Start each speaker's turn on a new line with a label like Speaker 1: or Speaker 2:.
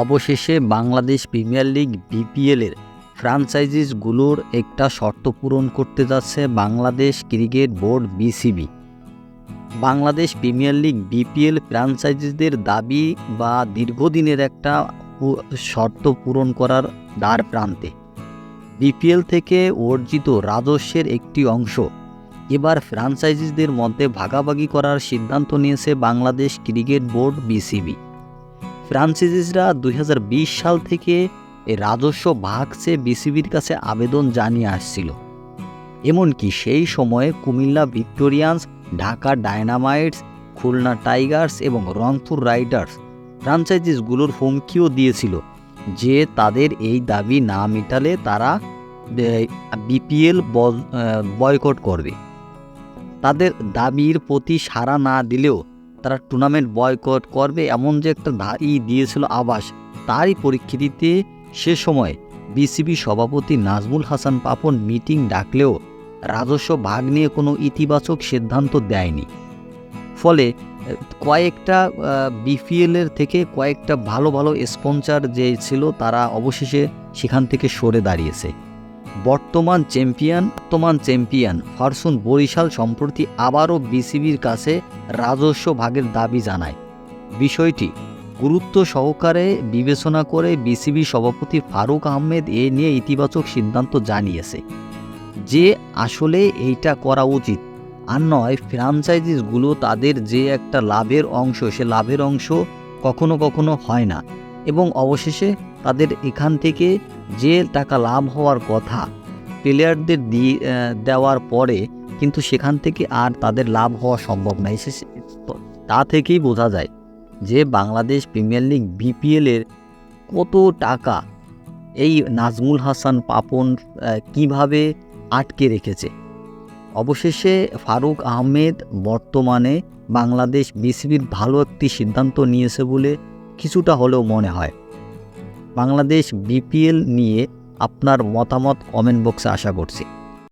Speaker 1: অবশেষে Bangladesh Premier league বিপিএলের ফ্র্যাঞ্চাইজিসগুলোর একটা শর্ত পূরণ করতে যাচ্ছে Bangladesh Cricket Board BCB. Bangladesh Premier League BPL ফ্র্যাঞ্চাইজিসদের দাবি বা দীর্ঘদিনের একটা শর্ত পূরণ করার দ্বার প্রান্তে। বিপিএল থেকে অর্জিত রাজস্বের একটি অংশ এবার ফ্র্যাঞ্চাইজিসদের মধ্যে ভাগাভাগি করার সিদ্ধান্ত নিয়েছে বাংলাদেশ ক্রিকেট বোর্ড বিসিবি। ফ্র্যাঞ্চাইজিসরা 2020 সাল থেকে এই রাজস্ব ভাগ চেয়ে বিসিবির কাছে আবেদন জানিয়ে আসছিল। এমনকি সেই সময়ে Comilla Victorians, Dhaka Dynamites, Khulna Tigers এবং রংপুর রাইডার্স ফ্র্যাঞ্চাইজিসগুলোর হুমকিও দিয়েছিল যে তাদের এই দাবি না মেটালে তারা বিপিএল বয়কট করবে। তাদের দাবির প্রতি সাড়া না দিলেও তারা টুর্নামেন্ট বয়কট করবে এমন যে একটা দিয়েছিল আভাস, তারই পরিপ্রেক্ষিতে সে সময় বিসিবি সভাপতি নাজমুল হাসান পাপন মিটিং ডাকলেও রাজস্ব ভাগ নিয়ে কোনো ইতিবাচক সিদ্ধান্ত দেয়নি। ফলে কয়েকটা বিপিএলের থেকে কয়েকটা ভালো ভালো স্পন্সর যে ছিল তারা অবশেষে সেখান থেকে সরে দাঁড়িয়েছে। বর্তমান চ্যাম্পিয়ন ফরচুন বরিশাল সম্প্রতি আবারও বিসিবির কাছে রাজস্ব ভাগের দাবি জানায়। বিষয়টি গুরুত্ব সহকারে বিবেচনা করে বিসিবি সভাপতি ফারুক আহমেদ এ নিয়ে ইতিবাচক সিদ্ধান্ত জানিয়েছে যে আসলে এইটা করা উচিত, আর নয় ফ্র্যাঞ্চাইজিসগুলো তাদের যে একটা লাভের অংশ, সে লাভের অংশ কখনো কখনো হয় না এবং অবশেষে তাদের এখান থেকে যে টাকা লাভ হওয়ার কথা প্লেয়ারদের দেওয়ার পরে কিন্তু সেখান থেকে আর তাদের লাভ হওয়া সম্ভব নয়। তা থেকেই বোঝা যায় যে বাংলাদেশ প্রিমিয়ার লিগ বিপিএলের কত টাকা এই নাজমুল হাসান পাপন কিভাবে আটকে রেখেছে। অবশেষে ফারুক আহমেদ বর্তমানে বাংলাদেশ বিসিবির ভালো একটি সিদ্ধান্ত নিয়েছে বলে কিছুটা হলেও মনে হয়। বাংলাদেশ বিপিএল নিয়ে আপনার মতামত কমেন্ট বক্সে আশা করছি।